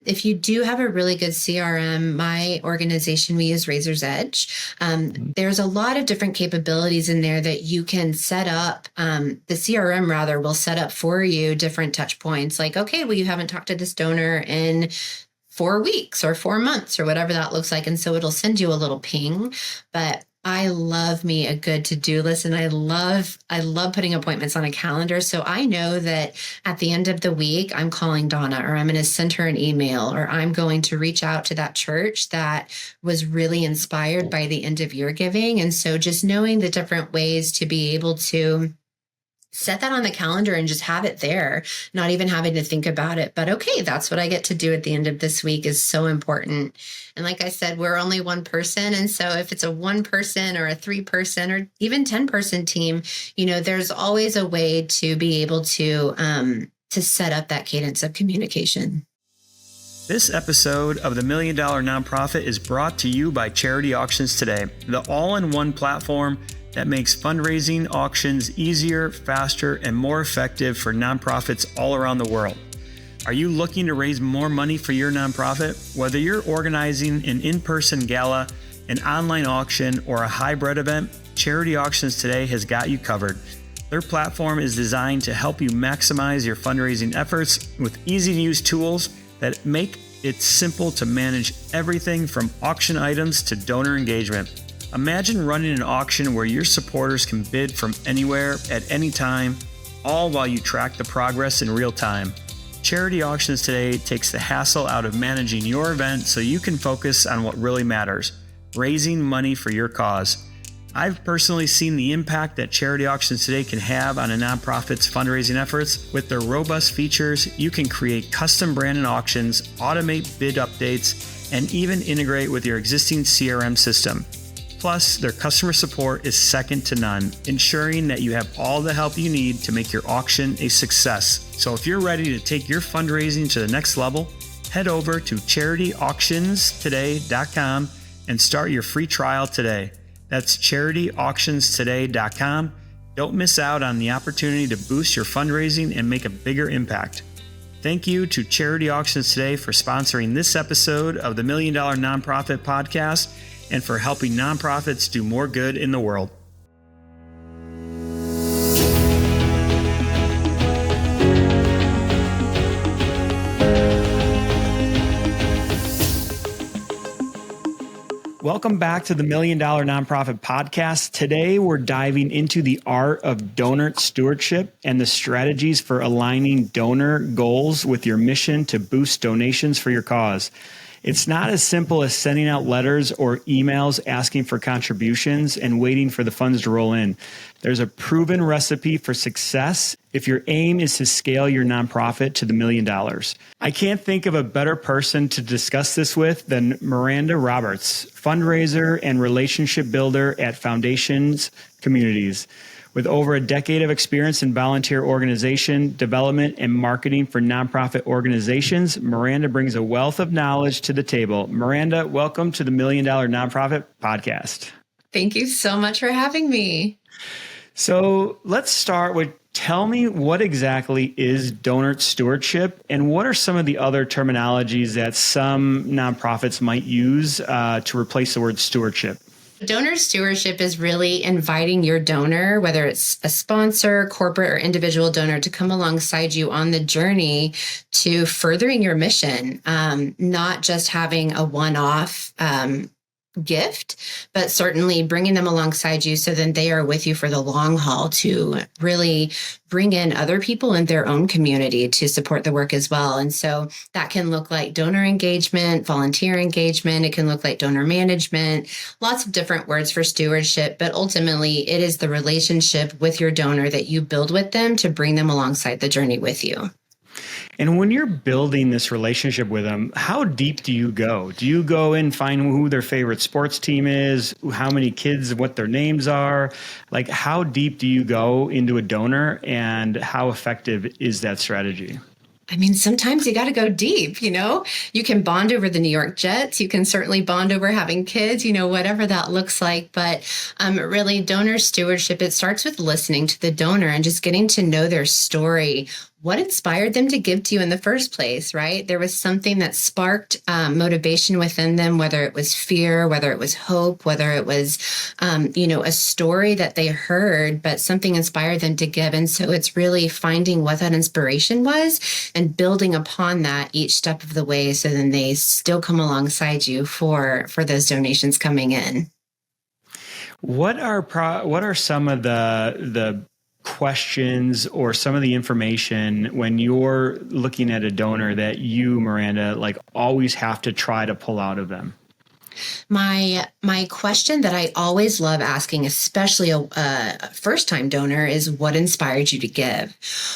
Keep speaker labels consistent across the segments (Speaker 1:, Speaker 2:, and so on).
Speaker 1: if you do have a really good CRM, my organization, we use Razor's Edge. There's a lot of different capabilities in there that you can set up. The CRM rather will set up for you different touch points like, okay, well, you haven't talked to this donor in 4 weeks or 4 months or whatever that looks like. And so it'll send you a little ping. But I love me a good to-do list, and I love putting appointments on a calendar. So I know that at the end of the week, I'm calling Donna, or I'm going to send her an email, or I'm going to reach out to that church that was really inspired by the end of year giving. And so just knowing the different ways to be able to set that on the calendar and just have it there, not even having to think about it. But okay, that's what I get to do at the end of this week is so important. And like I said, we're only one person. And so if it's a 1 person or a 3 person or even 10 person team, there's always a way to be able to set up that cadence of communication.
Speaker 2: This episode of the $1 Million Nonprofit is brought to you by Charity Auctions Today, the all-in-one platform that makes fundraising auctions easier, faster, and more effective for nonprofits all around the world. Are you looking to raise more money for your nonprofit? Whether you're organizing an in-person gala, an online auction, or a hybrid event, Charity Auctions Today has got you covered. Their platform is designed to help you maximize your fundraising efforts with easy-to-use tools that make it simple to manage everything from auction items to donor engagement. Imagine running an auction where your supporters can bid from anywhere at any time, all while you track the progress in real time. Charity Auctions Today takes the hassle out of managing your event so you can focus on what really matters, raising money for your cause. I've personally seen the impact that Charity Auctions Today can have on a nonprofit's fundraising efforts. With their robust features, you can create custom branded auctions, automate bid updates, and even integrate with your existing CRM system. Plus, their customer support is second to none, ensuring that you have all the help you need to make your auction a success. So if you're ready to take your fundraising to the next level, head over to charityauctionstoday.com and start your free trial today. That's charityauctionstoday.com. Don't miss out on the opportunity to boost your fundraising and make a bigger impact. Thank you to Charity Auctions Today for sponsoring this episode of the $1 Million Nonprofit Podcast and for helping nonprofits do more good in the world. Welcome back to the $1 Million Nonprofit Podcast. Today, we're diving into the art of donor stewardship and the strategies for aligning donor goals with your mission to boost donations for your cause. It's not as simple as sending out letters or emails asking for contributions and waiting for the funds to roll in. There's a proven recipe for success if your aim is to scale your nonprofit to the $1 million. I can't think of a better person to discuss this with than Miranda Roberts, fundraiser and relationship builder at Foundations Communities. With over a decade of experience in volunteer organization, development, and marketing for nonprofit organizations, Miranda brings a wealth of knowledge to the table. Miranda, welcome to the $1 Million Nonprofit Podcast.
Speaker 1: Thank you so much for having me.
Speaker 2: So let's start with, tell me what exactly is donor stewardship and what are some of the other terminologies that some nonprofits might use to replace the word stewardship?
Speaker 1: Donor stewardship is really inviting your donor, whether it's a sponsor, corporate, or individual donor, to come alongside you on the journey to furthering your mission, not just having a one-off gift, but certainly bringing them alongside you so then they are with you for the long haul to really bring in other people in their own community to support the work as well. And so that can look like donor engagement, volunteer engagement. It can look like donor management, lots of different words for stewardship, but ultimately it is the relationship with your donor that you build with them to bring them alongside the journey with you.
Speaker 2: And when you're building this relationship with them, how deep do you go? Do you go and find who their favorite sports team is, how many kids, what their names are? Like, how deep do you go into a donor and how effective is that strategy?
Speaker 1: I mean, sometimes you got to go deep, you can bond over the New York Jets. You can certainly bond over having kids, whatever that looks like. But really, donor stewardship, it starts with listening to the donor and just getting to know their story. what inspired them to give to you in the first place, right? There was something that sparked motivation within them, whether it was fear, whether it was hope, whether it was, a story that they heard, but something inspired them to give. And so it's really finding what that inspiration was and building upon that each step of the way. So then they still come alongside you for those donations coming in.
Speaker 2: What are some of the questions or some of the information when you're looking at a donor that you, Miranda, like always have to try to pull out of them?
Speaker 1: My question that I always love asking, especially a first-time donor, is what inspired you to give?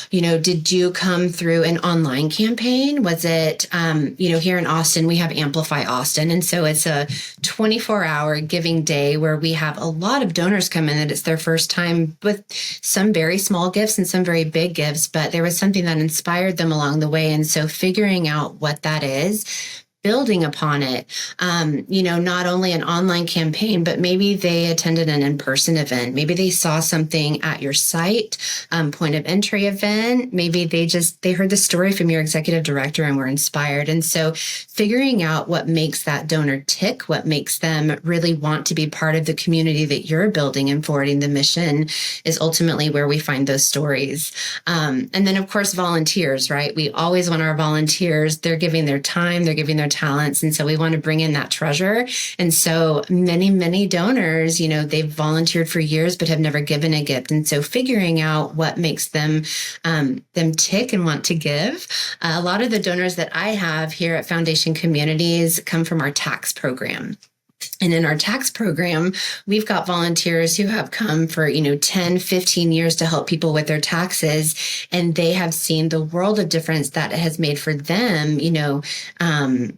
Speaker 1: Did you come through an online campaign? Was it, here in Austin, we have Amplify Austin. And so it's a 24-hour giving day where we have a lot of donors come in that it's their first time, with some very small gifts and some very big gifts, but there was something that inspired them along the way. And so figuring out what that is, building upon it, not only an online campaign, but maybe they attended an in-person event. Maybe they saw something at your site, point of entry event. Maybe they heard the story from your executive director and were inspired. And so figuring out what makes that donor tick, what makes them really want to be part of the community that you're building and forwarding the mission, is ultimately where we find those stories. And then, of course, volunteers, right? We always want our volunteers. They're giving their time, they're giving their talents. And so we want to bring in that treasure. And so many donors, they've volunteered for years, but have never given a gift. And so figuring out what makes them tick and want to give. A lot of the donors that I have here at Foundation Communities come from our tax program. And in our tax program, we've got volunteers who have come for, 10, 15 years to help people with their taxes. And they have seen the world of difference that it has made for them,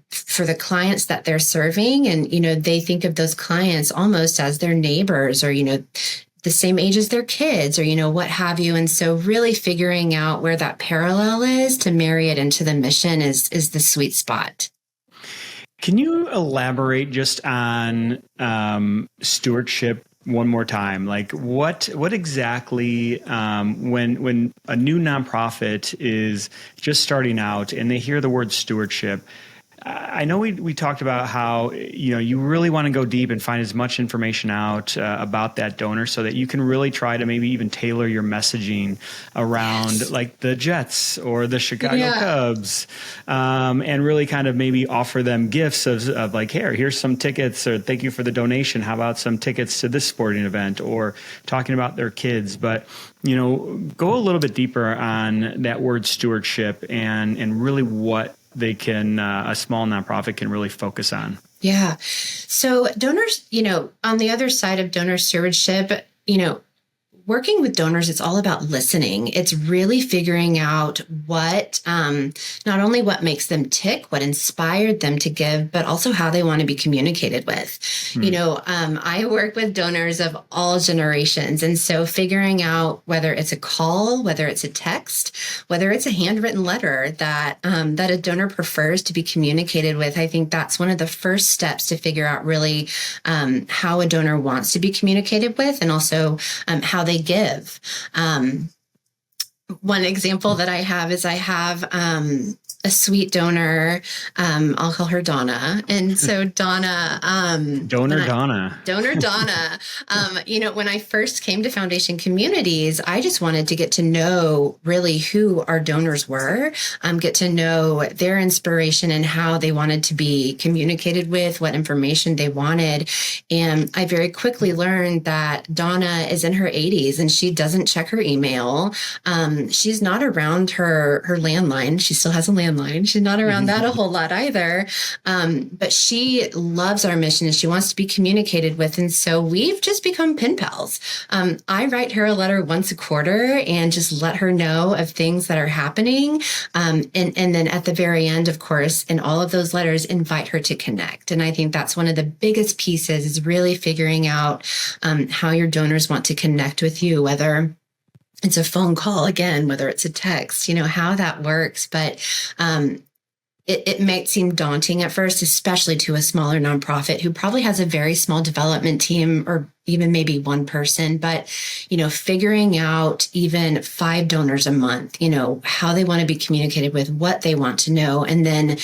Speaker 1: for the clients that they're serving. And, they think of those clients almost as their neighbors or, the same age as their kids or, what have you. And so really figuring out where that parallel is to marry it into the mission is the sweet spot.
Speaker 2: Can you elaborate just on stewardship one more time? Like what exactly when a new nonprofit is just starting out and they hear the word stewardship? I know we talked about how, you really want to go deep and find as much information out about that donor so that you can really try to maybe even tailor your messaging around like the Jets or the Chicago Cubs, and really kind of maybe offer them gifts of like, here's some tickets, or thank you for the donation. How about some tickets to this sporting event, or talking about their kids. But go a little bit deeper on that word stewardship and really what they can, a small nonprofit can really focus on.
Speaker 1: Yeah. So donors, on the other side of donor stewardship, working with donors, it's all about listening. It's really figuring out what, not only what makes them tick, what inspired them to give, but also how they want to be communicated with. I work with donors of all generations. And so figuring out whether it's a call, whether it's a text, whether it's a handwritten letter that a donor prefers to be communicated with, I think that's one of the first steps to figure out really how a donor wants to be communicated with, and also how they give. One example that I have is I have a sweet donor. I'll call her Donna. And so Donna,
Speaker 2: Donor Donna,
Speaker 1: when I first came to Foundation Communities, I just wanted to get to know really who our donors were, get to know their inspiration and how they wanted to be communicated with, what information they wanted. And I very quickly learned that Donna is in her 80s and she doesn't check her email. She's not around her landline. She still has a landline. She's not around that a whole lot either. But she loves our mission and she wants to be communicated with. And so we've just become pen pals. I write her a letter once a quarter and just let her know of things that are happening. And then at the very end, of course, in all of those letters, invite her to connect. And I think that's one of the biggest pieces, is really figuring out how your donors want to connect with you, whether it's a phone call, again, whether it's a text, how that works. But it might seem daunting at first, especially to a smaller nonprofit who probably has a very small development team or even maybe one person, but, figuring out even 5 donors a month, how they want to be communicated with, what they want to know, and then,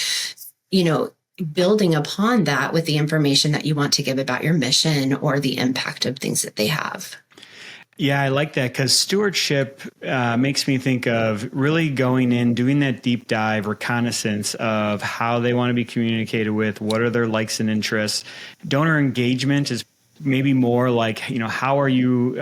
Speaker 1: building upon that with the information that you want to give about your mission or the impact of things that they have.
Speaker 2: Yeah, I like that because stewardship makes me think of really going in, doing that deep dive reconnaissance of how they want to be communicated with, what are their likes and interests. Donor engagement is maybe more like, how are you,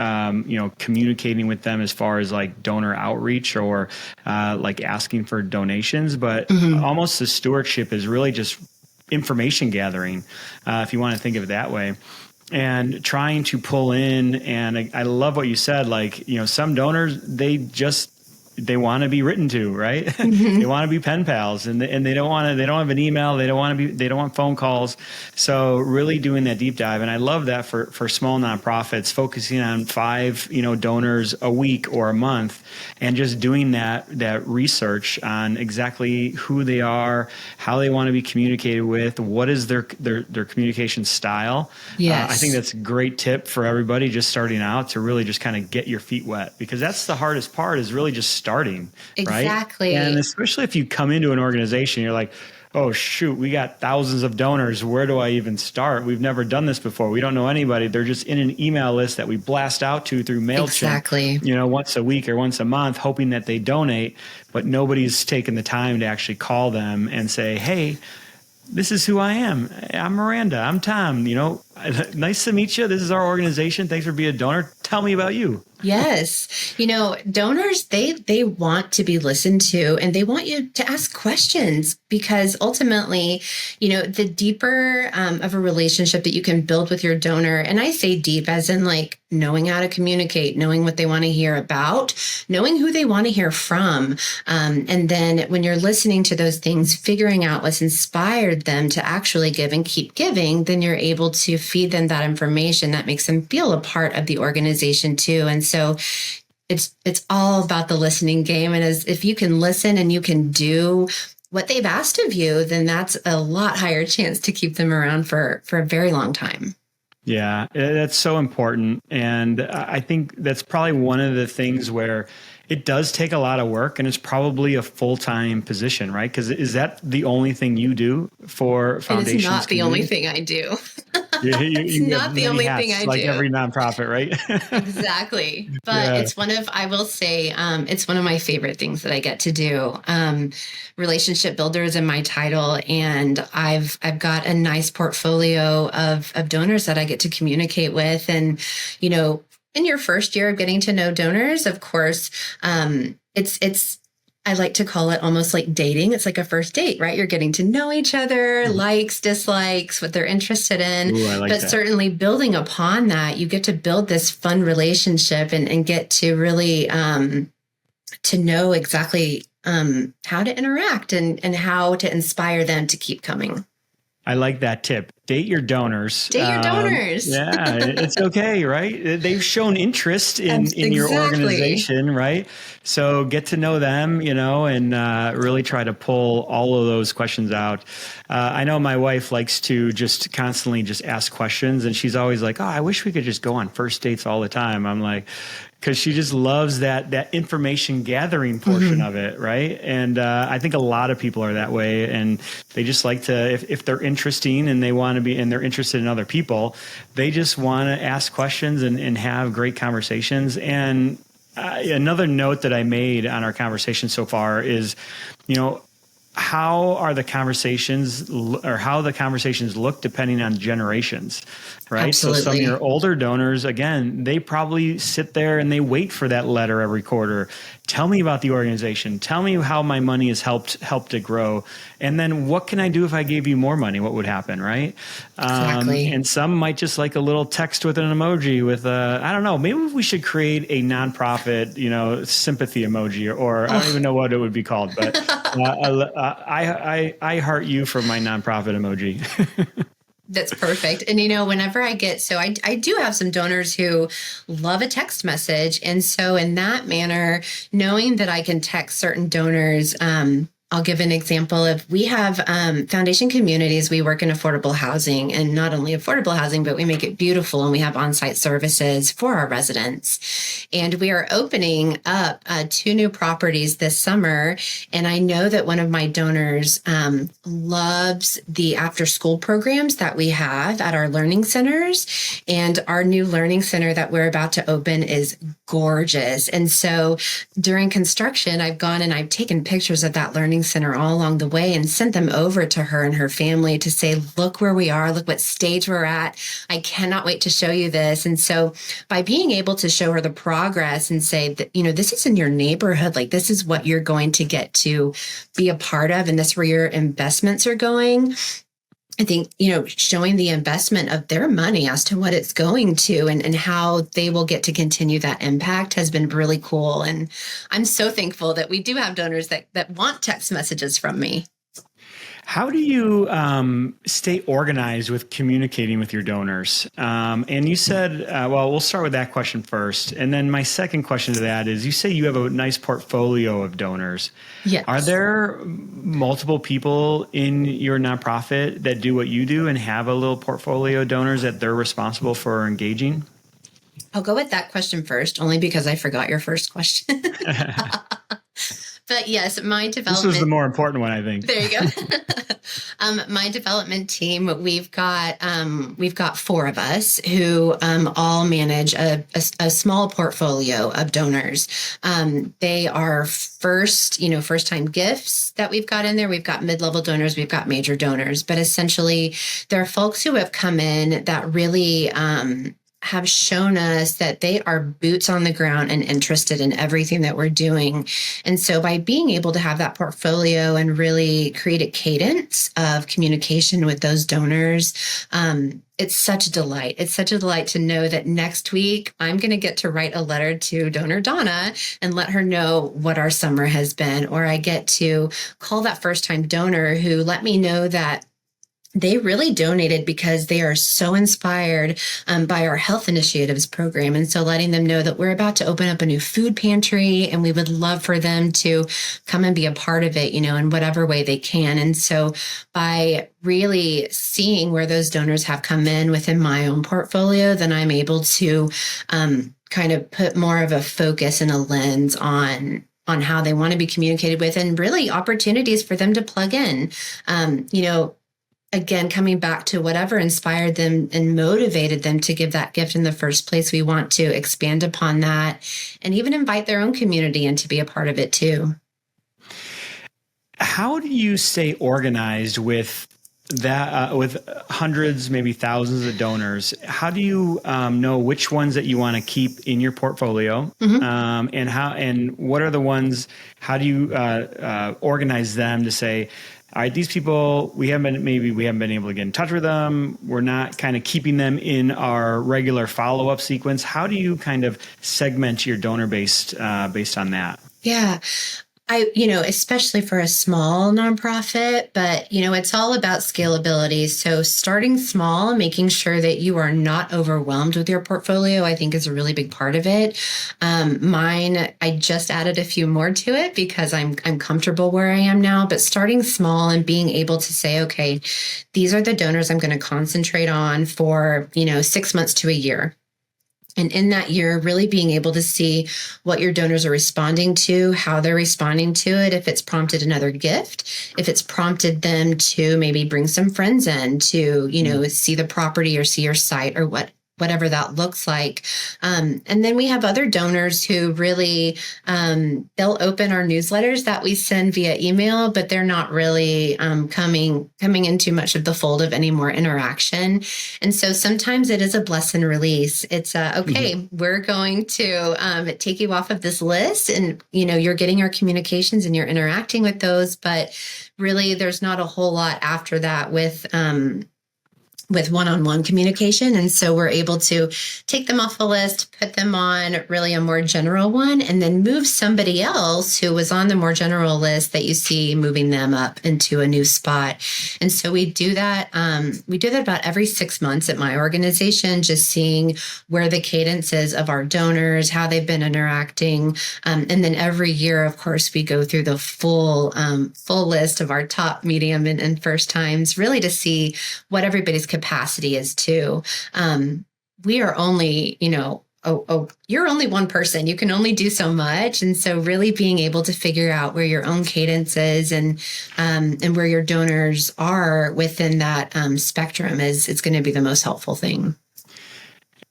Speaker 2: communicating with them as far as like donor outreach or like asking for donations. But almost the stewardship is really just information gathering, if you want to think of it that way. And trying to pull in, and I love what you said, like, some donors, they want to be written to, right? They want to be pen pals, and they don't have an email. They don't want phone calls. So really doing that deep dive. And I love that for small nonprofits, focusing on 5, donors a week or a month, and just doing that research on exactly who they are, how they want to be communicated with, what is their communication style.
Speaker 1: Yes.
Speaker 2: I think that's a great tip for everybody just starting out, to really just kind of get your feet wet, because that's the hardest part, is really just starting.
Speaker 1: Exactly.
Speaker 2: Right? And especially if you come into an organization, you're like, oh shoot, we got thousands of donors. Where do I even start? We've never done this before. We don't know anybody. They're just in an email list that we blast out to through MailChimp,
Speaker 1: exactly.
Speaker 2: Once a week or once a month, hoping that they donate, but nobody's taken the time to actually call them and say, hey, this is who I am. I'm Miranda. I'm Tom. Nice to meet you. This is our organization. Thanks for being a donor. Tell me about you.
Speaker 1: Yes. Donors, they want to be listened to, and they want you to ask questions, because ultimately, the deeper of a relationship that you can build with your donor, and I say deep as in like knowing how to communicate, knowing what they want to hear about, knowing who they want to hear from. And then when you're listening to those things, figuring out what's inspired them to actually give and keep giving, then you're able to feed them that information that makes them feel a part of the organization too. And so it's all about the listening game. And if you can listen and you can do what they've asked of you, then that's a lot higher chance to keep them around for a very long time.
Speaker 2: Yeah, that's so important. And I think that's probably one of the things where it does take a lot of work, and it's probably a full-time position, right? Because is that the only thing you do for foundations?
Speaker 1: It's not the only thing I do. It's not the only thing I do.
Speaker 2: Like every nonprofit, right?
Speaker 1: Exactly. But it's I will say, it's one of my favorite things that I get to do. Relationship builder is in my title, and I've got a nice portfolio of donors that I get to communicate with. And, in your first year of getting to know donors, of course, it's I like to call it almost like dating. It's like a first date, right? You're getting to know each other, likes, dislikes, what they're interested in.
Speaker 2: Ooh, I like
Speaker 1: but
Speaker 2: that.
Speaker 1: Certainly building upon that, you get to build this fun relationship and get to really to know exactly how to interact and how to inspire them to keep coming.
Speaker 2: I like that tip. Date your donors.
Speaker 1: Date your donors.
Speaker 2: Yeah, it's okay, right? They've shown interest in your organization, right? So get to know them, and really try to pull all of those questions out. I know my wife likes to just constantly just ask questions, and she's always like, oh, I wish we could just go on first dates all the time. I'm like, because she just loves that information gathering portion of it, right? And I think a lot of people are that way, and they just like to, if they're interesting and they want to be, and they're interested in other people, they just want to ask questions and have great conversations. And another note that I made on our conversation so far is, how the conversations look depending on generations, right?
Speaker 1: Absolutely.
Speaker 2: So some of your older donors, again, they probably sit there and they wait for that letter every quarter. Tell me about the organization. Tell me how my money has helped it grow. And then what can I do if I gave you more money? What would happen, right?
Speaker 1: Exactly.
Speaker 2: And some might just like a little text with an emoji with I don't know, maybe we should create a nonprofit, sympathy emoji, or I don't even know what it would be called, but I heart you for my nonprofit emoji.
Speaker 1: That's perfect. And, whenever I do have some donors who love a text message. And so in that manner, knowing that I can text certain donors, I'll give an example of we have foundation communities. We work in affordable housing, and not only affordable housing, but we make it beautiful, and we have on-site services for our residents. And we are opening up 2 new properties this summer. And I know that one of my donors loves the after-school programs that we have at our learning centers. And our new learning center that we're about to open is gorgeous. And so during construction, I've gone and I've taken pictures of that learning center all along the way and sent them over to her and her family to say, look where we are, look what stage we're at. I cannot wait to show you this. And so by being able to show her the progress and say that, this is in your neighborhood, like this is what you're going to get to be a part of, and this is where your investments are going. I think, showing the investment of their money as to what it's going to and how they will get to continue that impact has been really cool. And I'm so thankful that we do have donors that want text messages from me.
Speaker 2: How do you stay organized with communicating with your donors? And you said, well, we'll start with that question first. And then my second question to that is, you say you have a nice portfolio of donors.
Speaker 1: Yes.
Speaker 2: Are there multiple people in your nonprofit that do what you do and have a little portfolio of donors that they're responsible for engaging?
Speaker 1: I'll go with that question first, only because I forgot your first question. But yes, my development.
Speaker 2: This was the more important one, I think.
Speaker 1: There you go. My development team, we've got 4 of us who all manage a small portfolio of donors. They are first-time gifts that we've got in there. We've got mid-level donors, we've got major donors, but essentially there are folks who have come in that really have shown us that they are boots on the ground and interested in everything that we're doing. And so by being able to have that portfolio and really create a cadence of communication with those donors, it's such a delight. It's such a delight to know that next week I'm going to get to write a letter to donor Donna and let her know what our summer has been, or I get to call that first-time donor who let me know that they really donated because they are so inspired by our health initiatives program. And so letting them know that we're about to open up a new food pantry and we would love for them to come and be a part of it, in whatever way they can. And so by really seeing where those donors have come in within my own portfolio, then I'm able to kind of put more of a focus and a lens on how they want to be communicated with, and really opportunities for them to plug in. Again, coming back to whatever inspired them and motivated them to give that gift in the first place, we want to expand upon that and even invite their own community in to be a part of it too.
Speaker 2: How do you stay organized with that, with hundreds, maybe thousands of donors? How do you know which ones that you want to keep in your portfolio? Mm-hmm. And what are the ones, how do you organize them to say, all right, these people, we haven't been able to get in touch with them. We're not kind of keeping them in our regular follow-up sequence. How do you kind of segment your donor base based on that?
Speaker 1: Yeah. Especially for a small nonprofit, but, it's all about scalability. So starting small, making sure that you are not overwhelmed with your portfolio, I think is a really big part of it. Mine, I just added a few more to it because I'm comfortable where I am now, but starting small and being able to say, okay, these are the donors I'm going to concentrate on for, 6 months to a year. And in that year, really being able to see what your donors are responding to, how they're responding to it, if it's prompted another gift, if it's prompted them to maybe bring some friends in to, see the property or see your site or whatever that looks like. And then we have other donors who really, they'll open our newsletters that we send via email, but they're not really coming into much of the fold of any more interaction. And so sometimes it is a bless and release. It's okay, we're going to take you off of this list, and you're getting our communications and you're interacting with those, but really there's not a whole lot after that with with one-on-one communication. And so we're able to take them off the list, put them on really a more general one, and then move somebody else who was on the more general list that you see, moving them up into a new spot. And so we do that. We do that about every 6 months at my organization, just seeing where the cadence is of our donors, how they've been interacting. And then every year, of course, we go through the full list of our top, medium, and first times, really to see what everybody's capacity is too. We are only, you're only one person. You can only do so much. And so really being able to figure out where your own cadence is and where your donors are within that spectrum is going to be the most helpful thing.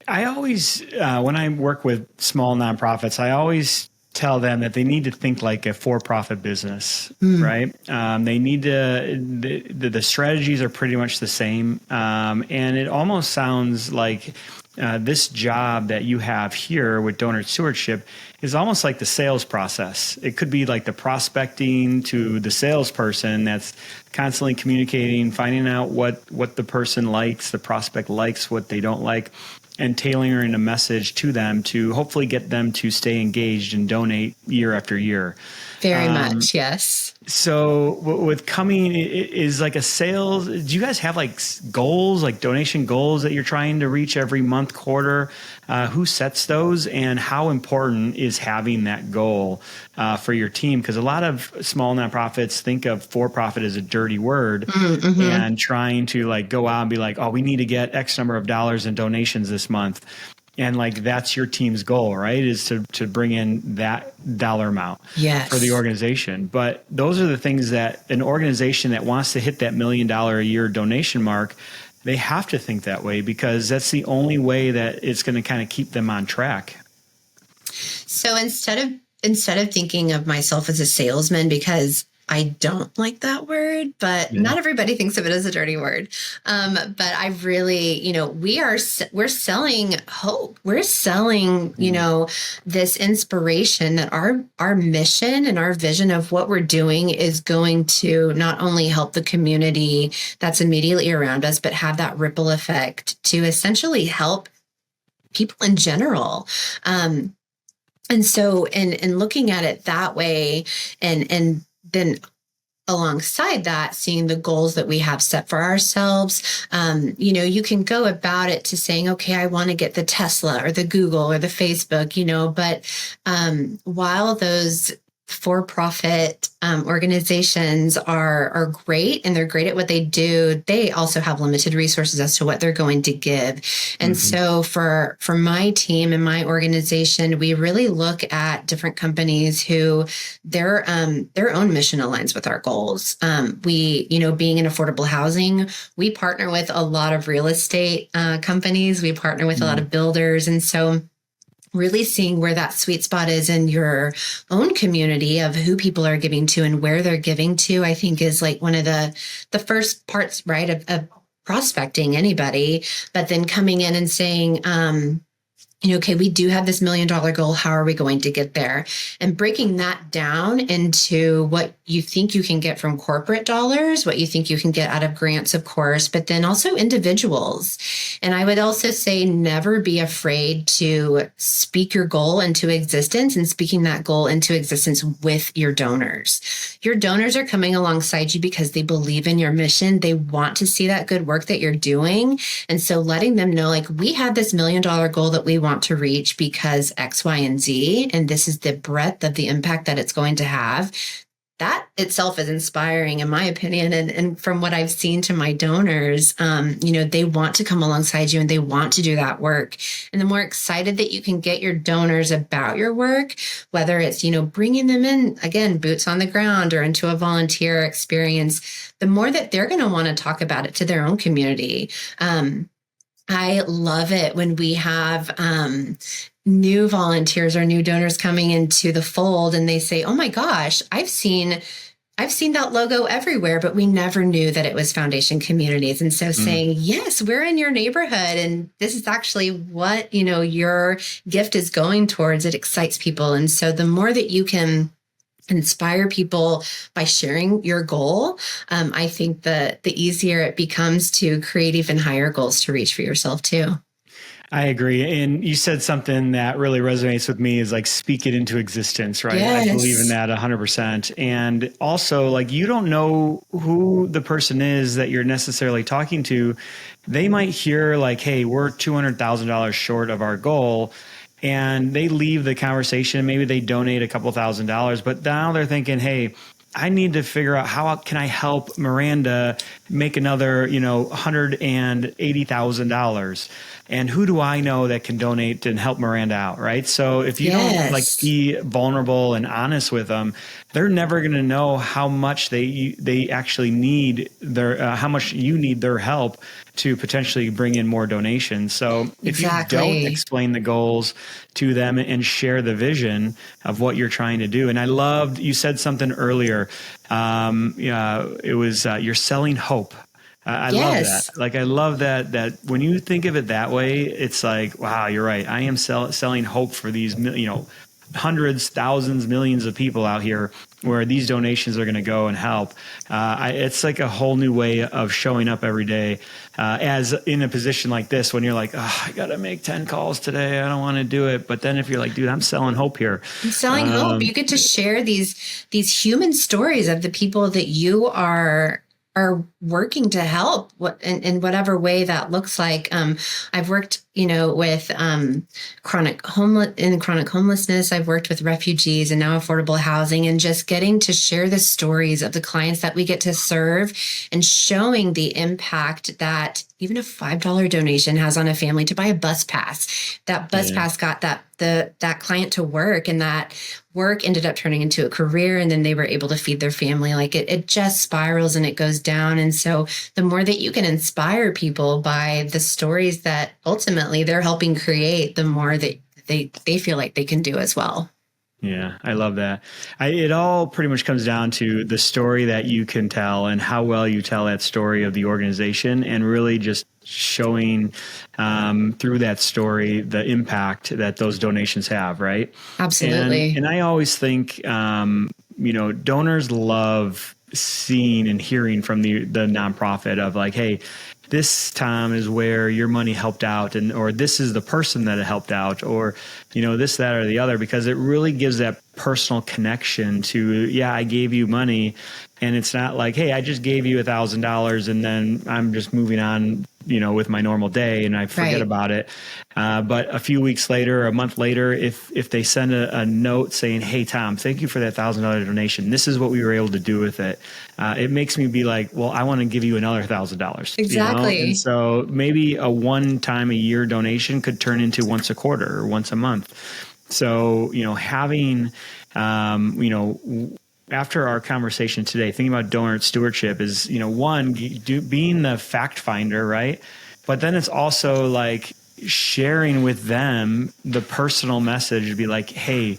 Speaker 2: I always, when I work with small nonprofits, I always tell them that they need to think like a for-profit business, right? They need to, the strategies are pretty much the same. And it almost sounds like this job that you have here with donor stewardship is almost like the sales process. It could be like the prospecting to the salesperson that's constantly communicating, finding out what the person likes, the prospect likes, what they don't like, and tailoring a message to them to hopefully get them to stay engaged and donate year after year.
Speaker 1: Very much, yes.
Speaker 2: So with coming is like a sales, do you guys have like goals, like donation goals that you're trying to reach every month, quarter? Who sets those, and how important is having that goal for your team? Because a lot of small nonprofits think of for-profit as a dirty word, and trying to like go out and be like, oh, we need to get X number of dollars in donations this month. And like, that's your team's goal, right? Is to bring in that dollar amount for the organization. But those are the things that an organization that wants to hit that $1 million a year donation mark, they have to think that way, because that's the only way that it's going to kind of keep them on track.
Speaker 1: So instead of thinking of myself as a salesman, because I don't like that word, but not everybody thinks of it as a dirty word. But I really, we're selling hope. We're selling, this inspiration that our mission and our vision of what we're doing is going to not only help the community that's immediately around us, but have that ripple effect to essentially help people in general. And so in looking at it that way, and then alongside that, seeing the goals that we have set for ourselves, you can go about it to saying, okay, I want to get the Tesla or the Google or the Facebook, but while those for-profit organizations are great, and they're great at what they do, they also have limited resources as to what they're going to give. And so for my team and my organization, we really look at different companies who their own mission aligns with our goals. We, being in affordable housing, we partner with a lot of real estate companies. We partner with a lot of builders. And so really seeing where that sweet spot is in your own community of who people are giving to and where they're giving to, I think is like one of the first parts, right, of prospecting anybody, but then coming in and saying, okay, we do have this $1 million goal. How are we going to get there? And breaking that down into what you think you can get from corporate dollars, what you think you can get out of grants, of course, but then also individuals. And I would also say never be afraid to speak your goal into existence, and speaking that goal into existence with your donors. Your donors are coming alongside you because they believe in your mission. They want to see that good work that you're doing. And so letting them know, like, we have this $1 million goal that we want to reach because X, Y, and Z, and this is the breadth of the impact that it's going to have. That itself is inspiring, in my opinion. And from what I've seen to my donors, they want to come alongside you and they want to do that work. And the more excited that you can get your donors about your work, whether it's, bringing them in, again, boots on the ground or into a volunteer experience, the more that they're going to want to talk about it to their own community. I love it when we have new volunteers or new donors coming into the fold and they say, oh my gosh, I've seen that logo everywhere, but we never knew that it was Foundation Communities. And so saying, yes, we're in your neighborhood and this is actually what, your gift is going towards, it excites people. And so the more that you can inspire people by sharing your goal, I think that the easier it becomes to create even higher goals to reach for yourself too.
Speaker 2: I agree. And you said something that really resonates with me is like speak it into existence, right? I believe in
Speaker 1: Yes.
Speaker 2: that 100%. And also, like, you don't know who the person is that you're necessarily talking to. They might hear like, hey, we're $200,000 short of our goal. And they leave the conversation. Maybe they donate a couple $1,000s, but now they're thinking, hey, I need to figure out how can I help Miranda make another, $180,000. And who do I know that can donate and help Miranda out, right? So if you don't like
Speaker 1: Yes.
Speaker 2: be vulnerable and honest with them, they're never going to know how much they actually need how much you need their help to potentially bring in more donations. So if you don't
Speaker 1: Exactly.
Speaker 2: explain the goals to them and share the vision of what you're trying to do, and I loved you said something earlier. It was you're selling hope. I love that.
Speaker 1: Yes.
Speaker 2: Like, I love that when you think of it that way, it's like, wow, you're right. I am selling hope for these, hundreds, thousands, millions of people out here where these donations are going to go and help. It's like a whole new way of showing up every day as in a position like this, when you're like, oh, I got to make 10 calls today. I don't want to do it. But then if you're like, dude, I'm selling hope here.
Speaker 1: I'm selling hope. You get to share these human stories of the people that you are working to help in whatever way that looks like. I've worked, with chronic homelessness. I've worked with refugees and now affordable housing, and just getting to share the stories of the clients that we get to serve and showing the impact that even a $5 donation has on a family to buy a bus pass. That bus pass got that client to work, and that work ended up turning into a career, and then they were able to feed their family. Like it just spirals and it goes down. And so the more that you can inspire people by the stories that ultimately they're helping create, the more that they feel like they can do as well.
Speaker 2: Yeah, I love that. It all pretty much comes down to the story that you can tell and how well you tell that story of the organization, and really just showing through that story the impact that those donations have, right?
Speaker 1: Absolutely.
Speaker 2: And I always think, donors love seeing and hearing from the nonprofit of like, hey, this time is where your money helped out, or this is the person that it helped out, or, this, that, or the other, because it really gives that personal connection to, yeah, I gave you money. And it's not like, hey, I just gave you $1,000 and then I'm just moving on, with my normal day and I forget about it. But a few weeks later, a month later, if they send a note saying, hey, Tom, thank you for that $1,000 donation. This is what we were able to do with it. It makes me be like, well, I want to give you another $1,000.
Speaker 1: Exactly.
Speaker 2: And so maybe a one time a year donation could turn into once a quarter or once a month. So, having, after our conversation today, thinking about donor stewardship is, one, being the fact finder, right? But then it's also like sharing with them the personal message to be like, hey,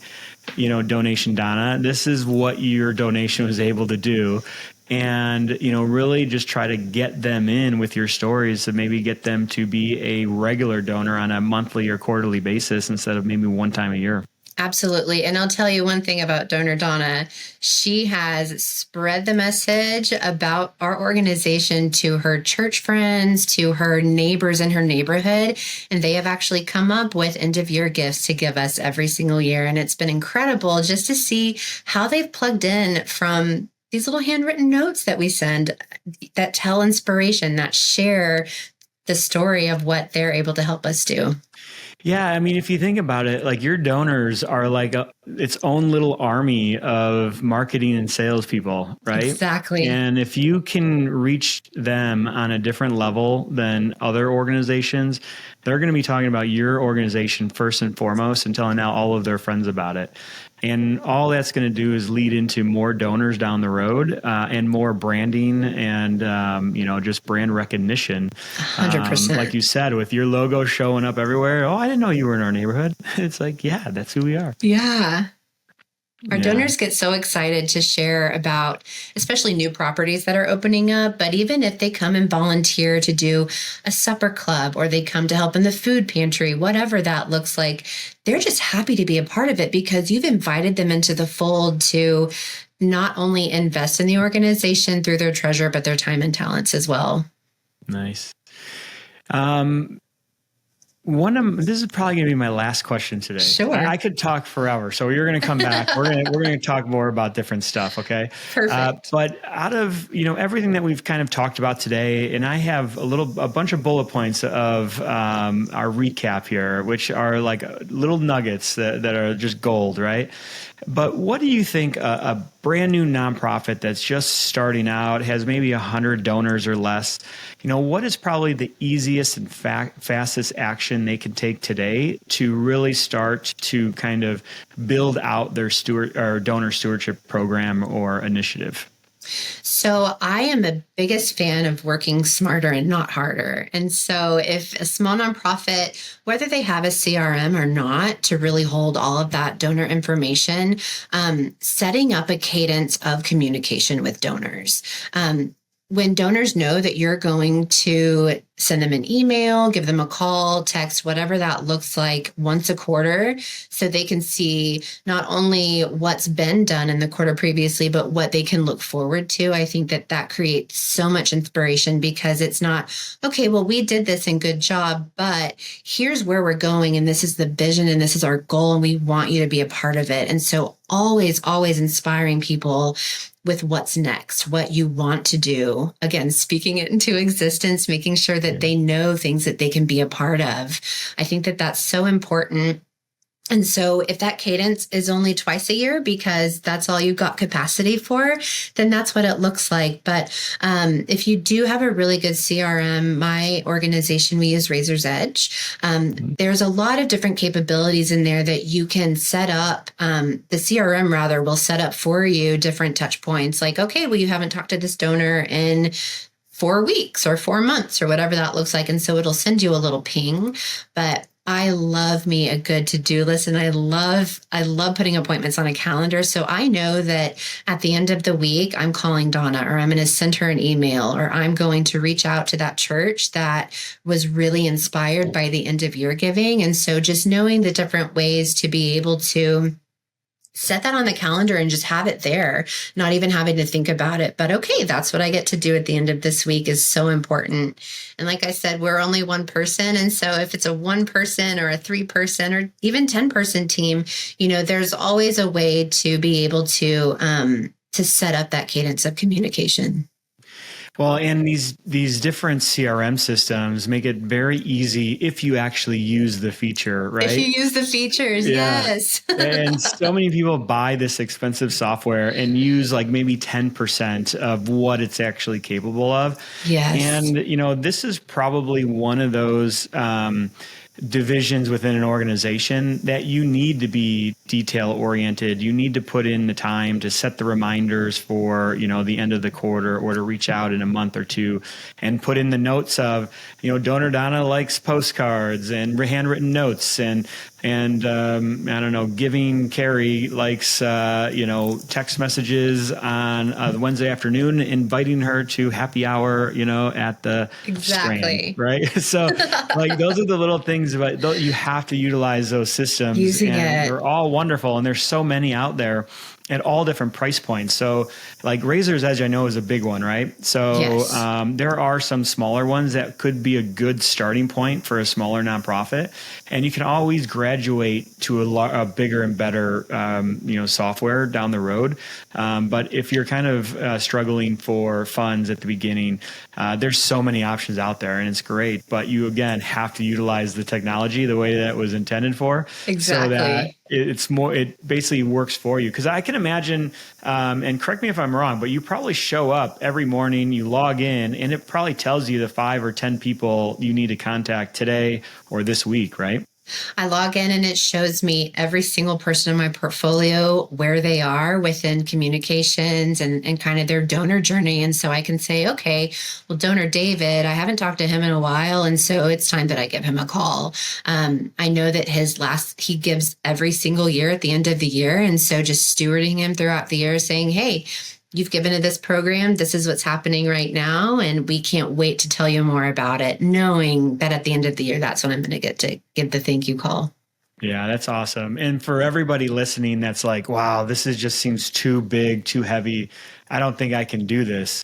Speaker 2: donation Donna, this is what your donation was able to do. And, really just try to get them in with your stories to maybe get them to be a regular donor on a monthly or quarterly basis instead of maybe one time a year.
Speaker 1: Absolutely. And I'll tell you one thing about Donor Donna. She has spread the message about our organization to her church friends, to her neighbors in her neighborhood. And they have actually come up with end of year gifts to give us every single year. And it's been incredible just to see how they've plugged in from these little handwritten notes that we send that tell inspiration, that share the story of what they're able to help us do.
Speaker 2: Yeah, I mean, if you think about it, like your donors are like its own little army of marketing and salespeople, right?
Speaker 1: Exactly.
Speaker 2: And if you can reach them on a different level than other organizations, they're going to be talking about your organization first and foremost and telling now all of their friends about it. And all that's going to do is lead into more donors down the road and more branding and, just brand recognition.
Speaker 1: 100%.
Speaker 2: Like you said, with your logo showing up everywhere. Oh, I didn't know you were in our neighborhood. It's like, yeah, that's who we are.
Speaker 1: Yeah. Our
Speaker 2: Yeah.
Speaker 1: donors get so excited to share about, especially new properties that are opening up. But even if they come and volunteer to do a supper club or they come to help in the food pantry, whatever that looks like, they're just happy to be a part of it because you've invited them into the fold to not only invest in the organization through their treasure, but their time and talents as well.
Speaker 2: Nice. This is probably going to be my last question today.
Speaker 1: Sure.
Speaker 2: I could talk forever, so you're going to come back. We're going to talk more about different stuff. Okay.
Speaker 1: Perfect.
Speaker 2: But out of everything that we've kind of talked about today, and I have a bunch of bullet points of our recap here, which are like little nuggets that are just gold, right? But what do you think a brand new nonprofit that's just starting out, has maybe 100 donors or less, what is probably the easiest and fastest action they can take today to really start to kind of build out their donor stewardship program or initiative?
Speaker 1: So I am the biggest fan of working smarter and not harder. And so if a small nonprofit, whether they have a CRM or not, to really hold all of that donor information, setting up a cadence of communication with donors. When donors know that you're going to send them an email, give them a call, text, whatever that looks like once a quarter, so they can see not only what's been done in the quarter previously, but what they can look forward to. I think that creates so much inspiration because it's not, okay, well, we did this and good job, but here's where we're going. And this is the vision and this is our goal. And we want you to be a part of it. And so always, always inspiring people with what's next, what you want to do. Again, speaking it into existence, making sure that they know things that they can be a part of. I think that that's so important. And so if that cadence is only twice a year because that's all you've got capacity for, then that's what it looks like. But if you do have a really good CRM, my organization, we use Razor's Edge. There's a lot of different capabilities in there that you can set up. The CRM rather will set up for you different touch points like, okay, well, you haven't talked to this donor in 4 weeks or 4 months or whatever that looks like. And so it'll send you a little ping, but I love me a good to-do list and I love putting appointments on a calendar. So I know that at the end of the week, I'm calling Donna or I'm going to send her an email or I'm going to reach out to that church that was really inspired by the end of year giving. And so just knowing the different ways to be able to set that on the calendar and just have it there, not even having to think about it. But okay, that's what I get to do at the end of this week is so important. And like I said, we're only one person. And so if it's a 1 person or a 3 person or even 10 person team, there's always a way to be able to set up that cadence of communication.
Speaker 2: Well, and these different CRM systems make it very easy if you actually use the feature, right?
Speaker 1: If you use the features, yes.
Speaker 2: And so many people buy this expensive software and use like maybe 10% of what it's actually capable of.
Speaker 1: Yes.
Speaker 2: And, this is probably one of those divisions within an organization that you need to be detail oriented. You need to put in the time to set the reminders for, the end of the quarter or to reach out in a month or two and put in the notes of, Donor Donna likes postcards and handwritten notes and I don't know, Giving Carrie likes, text messages on Wednesday afternoon, inviting her to happy hour, at the
Speaker 1: Exactly.
Speaker 2: Strand, right? So like those are the little things, but you have to utilize those systems.
Speaker 1: Using
Speaker 2: and
Speaker 1: it.
Speaker 2: they're all wonderful. And there's so many out there at all different price points. So like Razor's Edge, I know is a big one, right? So
Speaker 1: Yes.
Speaker 2: there are some smaller ones that could be a good starting point for a smaller nonprofit. And you can always graduate to a bigger and better, software down the road. But if you're kind of struggling for funds at the beginning, there's so many options out there and it's great. But you, again, have to utilize the technology the way that it was intended for.
Speaker 1: Exactly.
Speaker 2: So that it basically works for you. Because I can imagine, and correct me if I'm wrong, but you probably show up every morning, you log in, and it probably tells you the 5 or 10 people you need to contact today or this week, right?
Speaker 1: I log in and it shows me every single person in my portfolio, where they are within communications and kind of their donor journey. And so I can say, okay, well, donor David, I haven't talked to him in a while. And so it's time that I give him a call. I know that he gives every single year at the end of the year. And so just stewarding him throughout the year, saying, hey, you've given to this program. This is what's happening right now. And we can't wait to tell you more about it, knowing that at the end of the year, that's when I'm going to get to give the thank you call.
Speaker 2: Yeah, that's awesome. And for everybody listening, that's like, wow, just seems too big, too heavy. I don't think I can do this.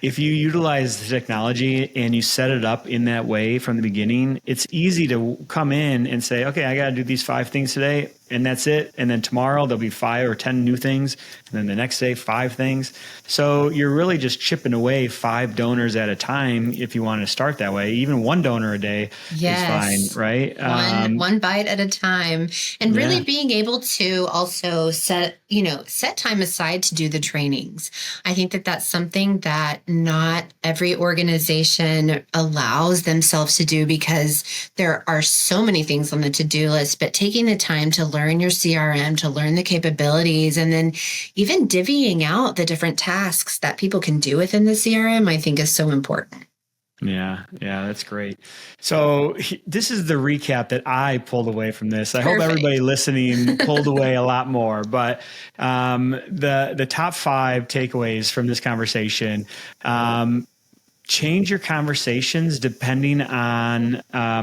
Speaker 2: If you utilize the technology and you set it up in that way from the beginning, it's easy to come in and say, okay, I got to do these 5 things today, and that's it. And then tomorrow there'll be 5 or 10 new things. And then the next day, 5 things. So you're really just chipping away 5 donors at a time if you want to start that way. Even 1 donor a day is fine, right?
Speaker 1: One bite at a time. And really being able to also set time aside to do the trainings. I think that that's something that not every organization allows themselves to do, because there are so many things on the to-do list, but taking the time to learn your CRM, to learn the capabilities, and then even divvying out the different tasks that people can do within the CRM, I think is so important.
Speaker 2: Yeah, that's great. So this is the recap that I pulled away from this. I hope everybody listening pulled away a lot more. But the top 5 takeaways from this conversation: change your conversations depending on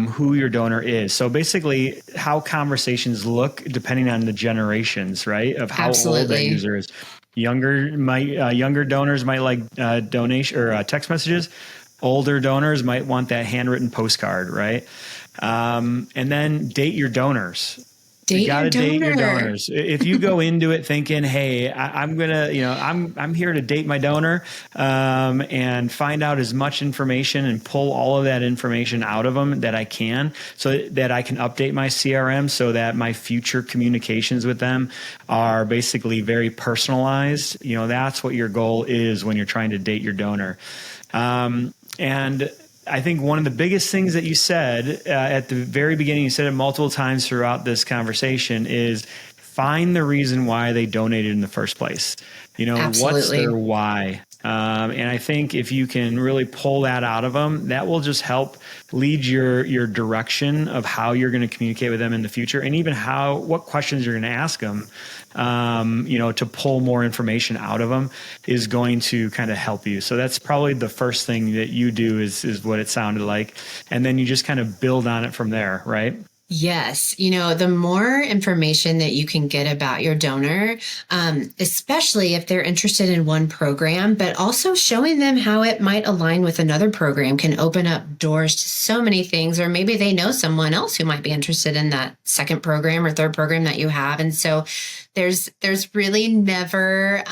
Speaker 2: who your donor is. So basically, how conversations look depending on the generations, right? Of how old that user is. Younger donors might like donation or text messages. Older donors might want that handwritten postcard, right? And then date your donors. You got to date your donors. If you go into it thinking, hey, I'm here to date my donor and find out as much information and pull all of that information out of them that I can, so that I can update my CRM so that my future communications with them are basically very personalized. That's what your goal is when you're trying to date your donor. And I think one of the biggest things that you said at the very beginning, you said it multiple times throughout this conversation, is find the reason why they donated in the first place. What's their why? And I think if you can really pull that out of them, that will just help lead your direction of how you're going to communicate with them in the future, and even what questions you're going to ask them. To pull more information out of them is going to kind of help you. So that's probably the first thing that you do is what it sounded like. And then you just kind of build on it from there, right?
Speaker 1: Yes. The more information that you can get about your donor, especially if they're interested in one program, but also showing them how it might align with another program, can open up doors to so many things. Or maybe they know someone else who might be interested in that second program or third program that you have. And so there's really never,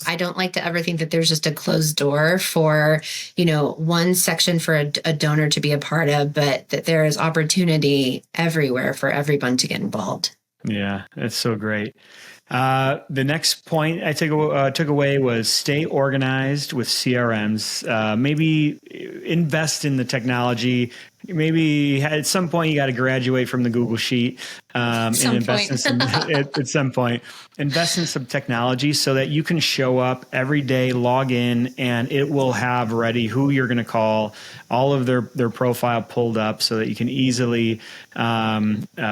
Speaker 1: I don't like to ever think that there's just a closed door for, one section for a donor to be a part of, but that there is opportunity everywhere for everyone to get involved.
Speaker 2: Yeah, that's so great. The next point I took away was stay organized with CRMs. Maybe invest in the technology. Maybe at some point you got to graduate from the Google Sheet and invest in some at some point. Invest in some technology so that you can show up every day, log in, and it will have ready who you're going to call, all of their profile pulled up so that you can easily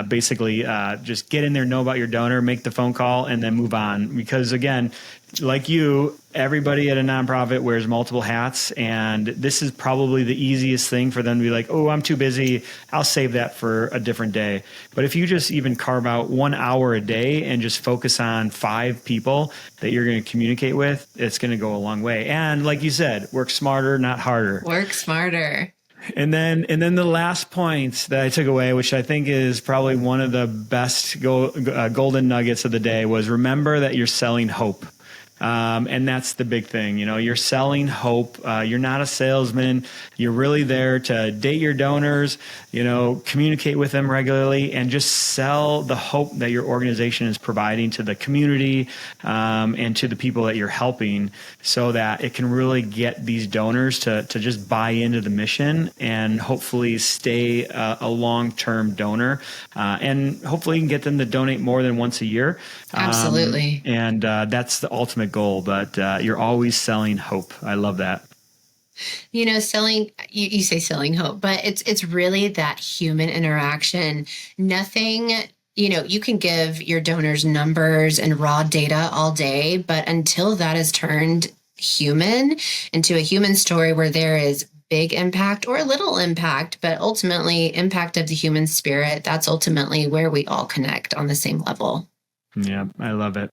Speaker 2: basically just get in there, know about your donor, make the phone call, and then move on. Because again, like you, everybody at a nonprofit wears multiple hats, and this is probably the easiest thing for them to be like, oh, I'm too busy, I'll save that for a different day. But if you just even carve out 1 hour a day and just focus on 5 people that you're going to communicate with, it's going to go a long way. And like you said, work smarter, not harder.
Speaker 1: Work smarter.
Speaker 2: And then the last point that I took away, which I think is probably one of the best golden nuggets of the day, was remember that you're selling hope. And that's the big thing. You're selling hope. You're not a salesman. You're really there to date your donors, communicate with them regularly, and just sell the hope that your organization is providing to the community and to the people that you're helping, so that it can really get these donors to just buy into the mission and hopefully stay a long-term donor. And hopefully you can get them to donate more than once a year.
Speaker 1: Absolutely.
Speaker 2: And that's the ultimate goal, but you're always selling hope. I love that.
Speaker 1: Selling, you say selling hope, but it's really that human interaction. Nothing, you can give your donors numbers and raw data all day, but until that is turned human into a human story where there is big impact or little impact, but ultimately impact of the human spirit, that's ultimately where we all connect on the same level.
Speaker 2: Yeah, I love it.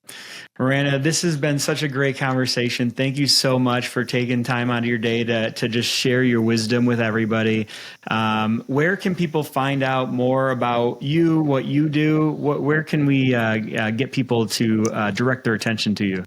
Speaker 2: Miranda, this has been such a great conversation. Thank you so much for taking time out of your day to just share your wisdom with everybody. Where can people find out more about you, what you do? Where can we get people to direct their attention to you?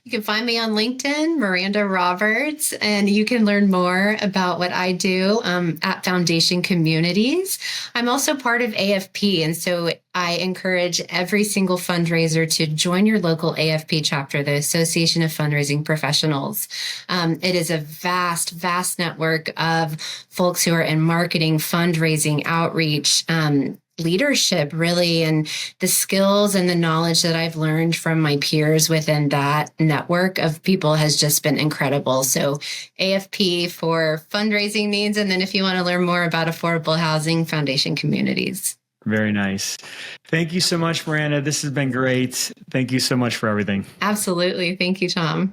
Speaker 1: You can find me on LinkedIn, Miranda Roberts, and you can learn more about what I do at Foundation Communities. I'm also part of AFP, and so I encourage every single fundraiser to join your local AFP chapter, the Association of Fundraising Professionals. It is a vast, vast network of folks who are in marketing, fundraising, outreach, leadership, really, and the skills and the knowledge that I've learned from my peers within that network of people has just been incredible. So AFP for fundraising needs. And then if you want to learn more about affordable housing, Foundation Communities.
Speaker 2: Very nice. Thank you so much, Miranda. This has been great. Thank you so much for everything.
Speaker 1: Absolutely. Thank you, Tom.